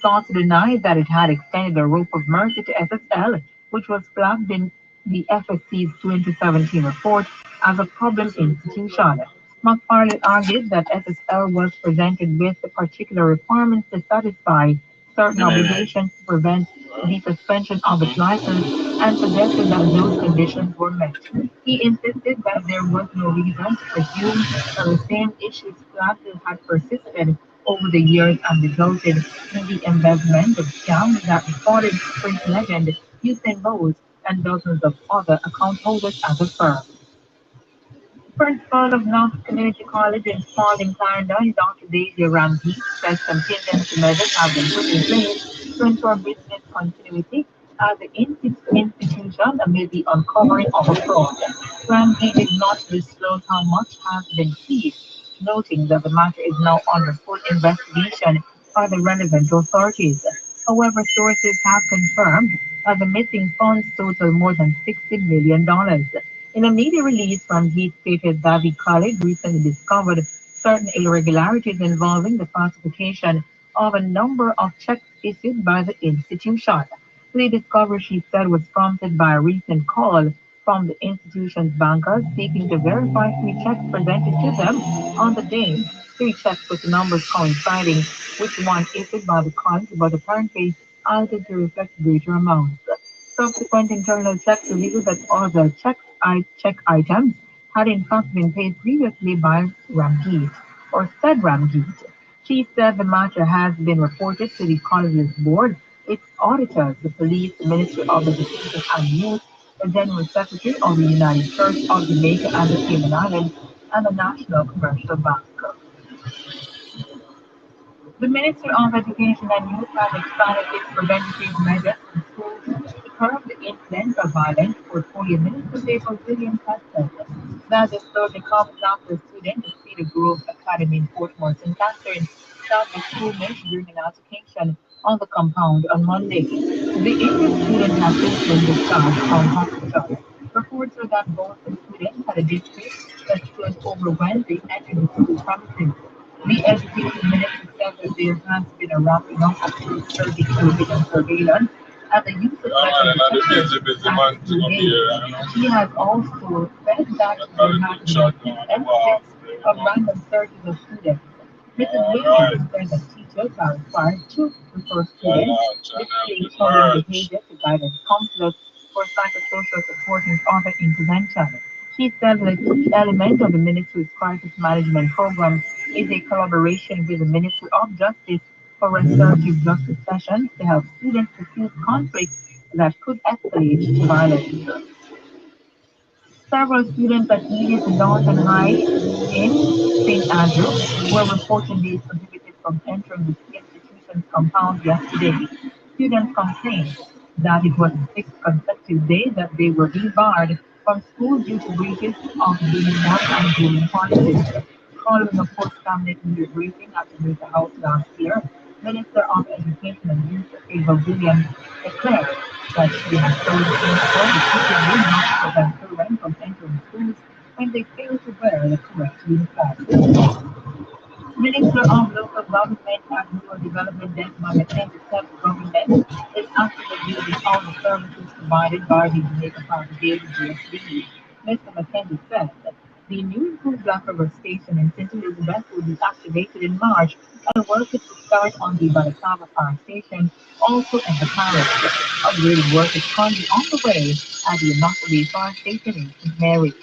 sought to deny that it had extended a rope of mercy to SSL, which was flagged in the FSC's 2017 report as a problem institution. McFarlane argued that SSL was presented with the particular requirements to satisfy certain obligations to prevent the suspension of its license and suggested that those conditions were met. He insisted that there was no reason to presume that the same issues flagged had persisted over the years and resulted in the embezzlement of scams that defrauded Sprint legend Usain Bolt and dozens of other account holders at the firm. Principal of North Community College in Spalding, Florida, Dr. Daisy Ramsey says contingency measures have been put in place to ensure business continuity at the institution amid the uncovering of a fraud. Ramsey did not disclose how much has been seized, noting that the matter is now under full investigation by the relevant authorities. However, sources have confirmed that the missing funds total more than $60 million. In a media release, Ranjit stated that the college recently discovered certain irregularities involving the falsification of a number of checks issued by the institution. The discovery, she said, was prompted by a recent call from the institution's bankers seeking to verify three checks presented to them on the day. Three checks with numbers coinciding, which one issued by the college but apparently altered to reflect greater amounts. Subsequent internal checks revealed that other check items had in fact been paid previously by Ramjeet, or said Ramjeet. She said the matter has been reported to the college's board, its auditors, the police, the Ministry of Education and Youth, the General Secretary of the United Church of Jamaica and the Cayman Islands, and the National Commercial Bank. The Ministry of Education and Youth has expanded its preventative measures in schools to curb the incidence of violence. Portfolio Minister April Williams has said that the story comes after students at Cedar Grove Academy in Port Moresby, Catherine, shot the schoolmates during an altercation on the compound on Monday. The injured student has since been discharged from hospital. Reports are that both the students had a dispute that stood over when they entered the school premises. The education minister said that there has been a ramping up of security television surveillance and the use of metal detectors at today. She has also said that there has been instances of random searches of students. Mrs. Williams said that teachers are required to refer students displaying troubling behavior to guidance counselors for psychosocial support and other intervention. She said that a key element of the ministry's crisis management program is a collaboration with the Ministry of Justice for restorative justice sessions to help students diffuse conflicts that could escalate to violence. Several students at Edith Northern High in St. Andrew were reportedly prohibited from entering the institution's compound yesterday. Students complained that it was the sixth consecutive day that they were being barred from school due to breaches of uniform and grooming policies. Following a post-cabinet media briefing at the Jamaica House last year, Minister of Education and Youth Ava Williams declared that she had told the principal repeatedly not to prevent children from entering schools when they fail to wear the correct uniform. Minister of Local Government and Rural Development Desmond McKenzie said the government is actively using all the services provided by the Jamaica Public JSD. Mr. McKenzie said that the new improved Black River Station in St. Elizabeth will be activated in March and work is to start on the Balaclava Fire Station, also in the parish. Upgraded work is currently on the way at the Immaculate Fire Station in St. Mary.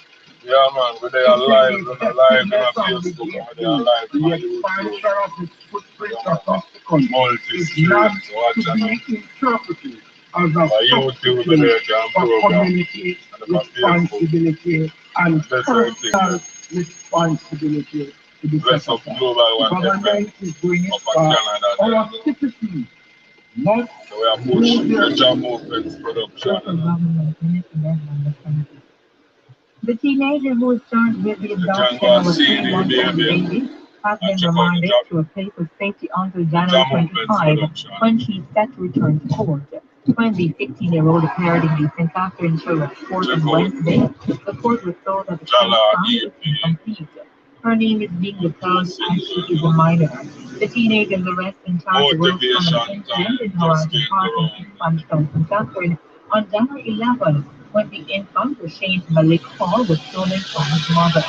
Yeah, man, we're there live, we're live on Facebook, we're there live on YouTube. Multi-stream, watch channel. My YouTube, we're there, jam program. And my Facebook. And personal responsibility to the Bless up Global One government is doing its up part. at Canada. Our citizens must So we are pushing the Jam Opens Local production. government Minister Desmond McKenzie. The teenager who was charged with the You can abduction go and of a see the 3-month-old baby baby has and been check out the remanded to a place of safety until January Jam Opens 25 production. when she is set to return to court. When the 15-year-old appeared in the St. Catherine Children's Court on Wednesday, the court was told that the case Jala file is incomplete. Her name is being withheld as she is a minor. The teenagers arrested and charged were from an incident in Horizon Park in East Punchtown, St. Catherine on January 11 when the infant, Shane Malik Hall, was stolen from his mother.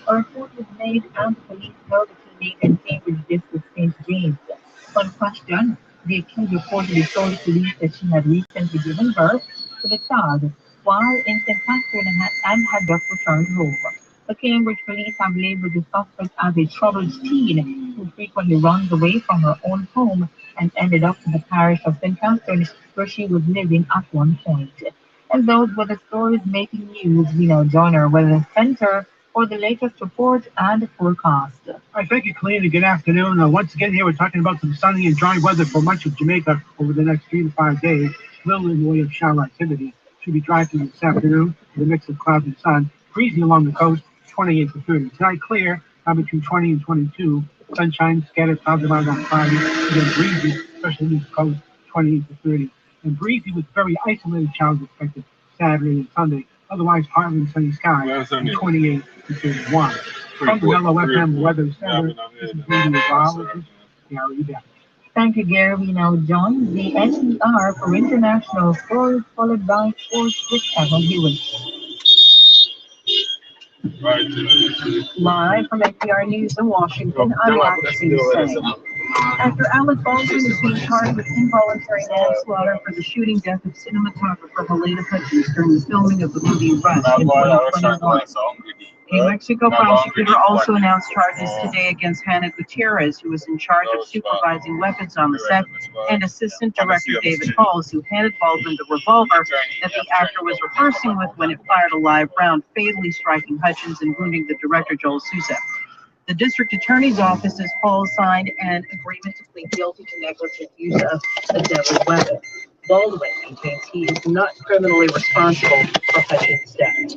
A report was made and the police held the teenager in Cambridge District St. James. On question, the accused reportedly told police that she had recently given birth to the child while in St. Catherine and had just returned home. The Cambridge police have labeled the suspect as a troubled teen who frequently runs away from her own home and ended up in the parish of St. Catherine where she was living at one point. And those were the stories making news. We now join our weather center for the latest report and forecast. All right, thank you, Colleen, and good afternoon. Once again, here we're talking about some sunny and dry weather for much of Jamaica over the next 3 to 5 days. Little in the way of shower activity. Should be dry through this afternoon with a mix of clouds and sun. Breezy along the coast, 28 to 30. Tonight, clear, between 20 and 22. Sunshine, scattered clouds around on Friday. Again, breezy, especially along the coast, 28 to 30. And breezy with very isolated showers expected Saturday and Sunday. Otherwise, partly and sunny skies, 28 to 31. From the Mellow FM Weather Center, this is meteorologist Gary Beck. Thank you, Gary. We now join the SER for international stories, followed by sports with Evan Hewitt. Live from NPR News in Washington, I'm Roxy Say. Actor Alec Baldwin is being charged with involuntary manslaughter for the shooting death of cinematographer Helena Hutchins during the filming of the movie Rush in 2021. A Mexico prosecutor also announced charges today against Hannah Gutierrez, who was in charge of supervising weapons on the set, and assistant director David Halls, who handed Baldwin the revolver that the actor was rehearsing with when it fired a live round, fatally striking Hutchins and wounding the director Joel Souza. The district attorney's office has Halls signed an agreement to plead guilty to negligent use of the deadly weapon. Baldwin maintains he is not criminally responsible for Hutchins' death.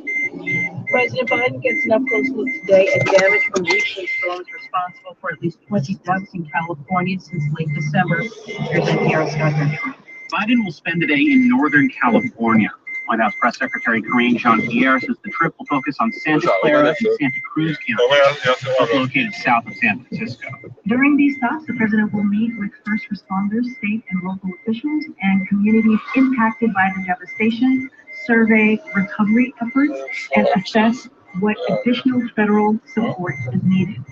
President Biden gets an up-close look today at damage from recent storms responsible for at least 20 deaths in California since late December. Here's NPR's Scott Gertrude. Biden will spend the day in Northern California. White House Press Secretary Karine Jean-Pierre says the trip will focus on Santa Clara and Santa Cruz counties, both located south of San Francisco. During these stops, the president will meet with first responders, state and local officials, and communities impacted by the devastation, survey recovery efforts, and assess what additional federal support is needed.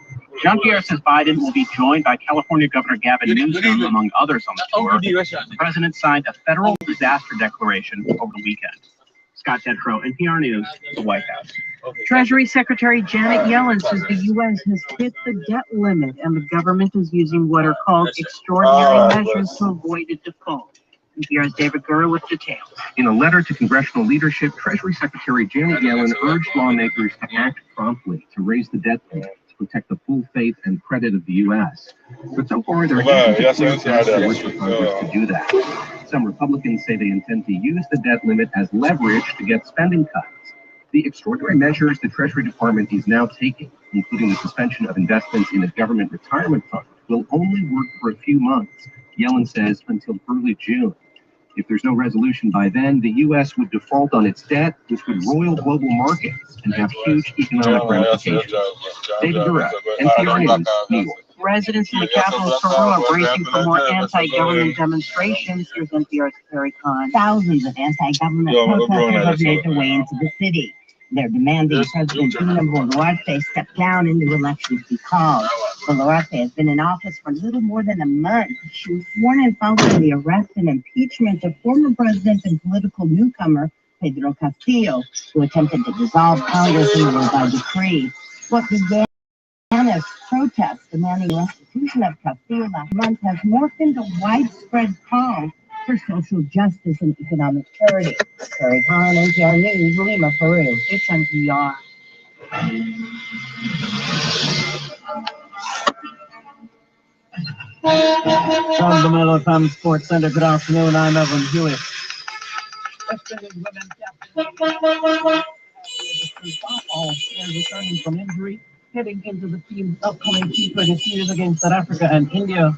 Jean-Pierre says Biden will be joined by California Governor Gavin Newsom, among others on the tour. The president signed a federal disaster declaration over the weekend. Scott Detrow, NPR News, the White House. Treasury Secretary Janet Yellen says the U.S. has hit the debt limit and the government is using what are called extraordinary measures to avoid a default. NPR's David Gura with details. In a letter to congressional leadership, Treasury Secretary Janet Yellen urged lawmakers to act promptly to raise the debt limit to protect the full faith and credit of the U.S. But so far, there isn't a clear path forward for Congress to do that. Some Republicans say they intend to use the debt limit as leverage to get spending cuts. The extraordinary measures the Treasury Department is now taking, including the suspension of investments in a government retirement fund, will only work for a few months, Yellen says, until early June. If there's no resolution by then, the U.S. would default on its debt, which would roil global markets and have huge economic ramifications. David Gura, NPR News, New York. Residents in the capital of Peru are bracing for more anti-government demonstrations. Here's NPR's Terry Khan. Thousands of anti-government protesters have made their way into the city. They're demanding President Dina Boluarte step down and new elections be called. Boluarte has been in office for little more than a month. She was sworn in following the arrest and impeachment of former president and political newcomer Pedro Castillo, who attempted to dissolve Congress and rule by decree. What began as protests demanding the restitution of Castillo last month has morphed into widespread calls for social justice and economic charity. Terry Khan, NPR News, Lima, Peru. It's NPR. From the Mellow FM Sports Center, good afternoon. I'm Evan Hewitt. All is returning from injury, heading into the team's upcoming T20 series against South Africa and India.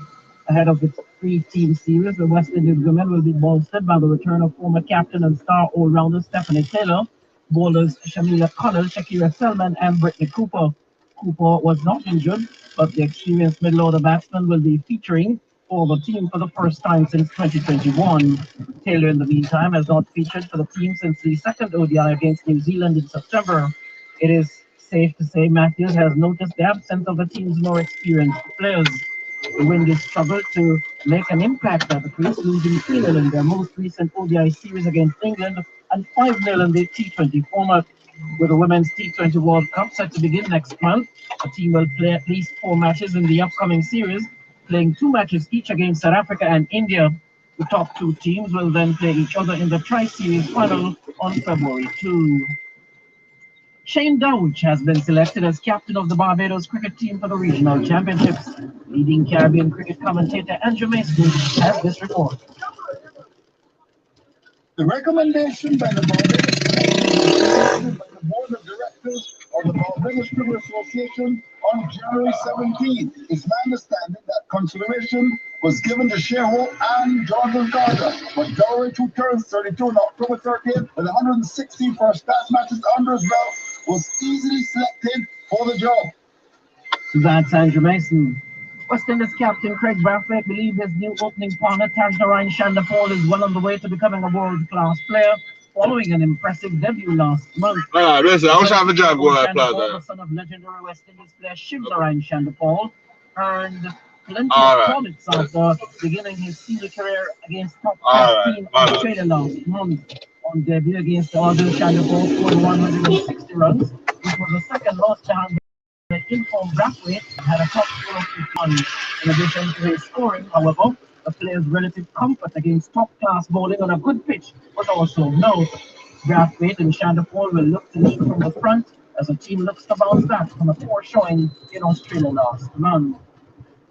Ahead of its three-team series, the West Indies women will be bolstered by the return of former captain and star all-rounder Stephanie Taylor, bowlers Shamila Connell, Shakira Selman, and Brittany Cooper. Cooper was not injured, but the experienced middle-order batsman will be featuring for the team for the first time since 2021. Taylor, in the meantime, has not featured for the team since the second ODI against New Zealand in September. It is safe to say Matthews has noticed the absence of the team's more experienced players. The Windies struggled to make an impact at the crease, losing 3-0 in their most recent ODI series against England and 5-0 in the T20 format. With the Women's T20 World Cup set to begin next month, the team will play at least 4 matches in the upcoming series, playing 2 matches each against South Africa and India. The top 2 teams will then play each other in the Tri-Series final on February 2. Shane Dowich has been selected as captain of the Barbados cricket team for the regional championships. Leading Caribbean cricket commentator Andrew Mason has this report. The recommendation by the Board of Directors of the Barbados Cricket Association on January 17th. It's my understanding that consideration was given to Sheho and Jordan Carter, but Dowich, who turns 32 on October 30th with 116 first class matches under his belt, was easily selected for the job. That's Andrew Mason. West Indies captain Craig Brathwaite believes his new opening partner Tajnarain Shandapal is well on the way to becoming a world-class player following an impressive debut last month. Listen, I wish I have a job going Shandapal, the son of legendary West Indies player Shivnarain Shandapal, earned plenty of plaudits after beginning his senior career against top team Australia last month. On debut against the Aussies, Shandapal scored 160 runs, which was the second most behind the informed Brathwaite had a top score of 51. In addition to his scoring, however, the player's relative comfort against top-class bowling on a good pitch was also noted. Brathwaite and Shandapal will look to lead from the front as the team looks to bounce back from a poor showing in Australia last month.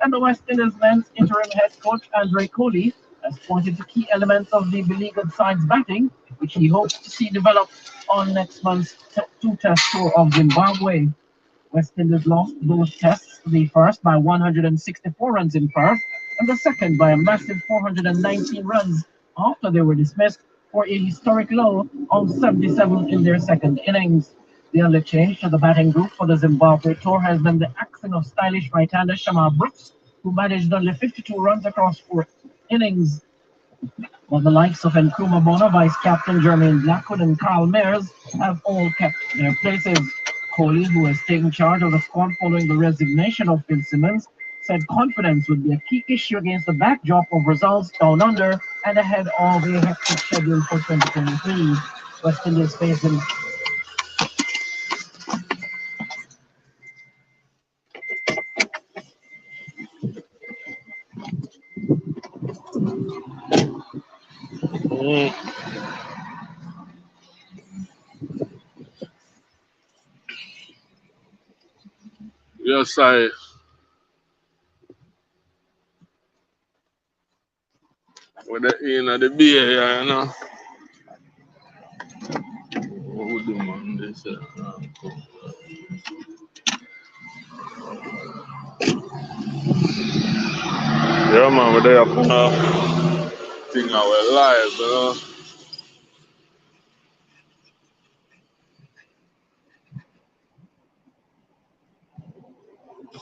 And the West Indies men's interim head coach Andre Kohli has pointed to key elements of the beleaguered side's batting, which he hopes to see develop on next month's 2-test tour of Zimbabwe. West Indies lost both tests, the first by 164 runs in Perth, and the second by a massive 419 runs after they were dismissed for a historic low of 77 in their second innings. The only change to the batting group for the Zimbabwe tour has been the axing of stylish right-hander Shamar Brooks, who managed only 52 runs across 4 innings. While the likes of Nkrumah Bonner, vice-captain Jermaine Blackwood and Carl Mears have all kept their places. Kohli, who has taken charge of the squad following the resignation of Phil Simmons, said confidence would be a key issue against the backdrop of results down under and ahead of a hectic schedule for 2023. West Indies facing Yes, I. With the the beer, yeah, you know. What we do, man? This, yeah, man, we're there up on thing our live, you know.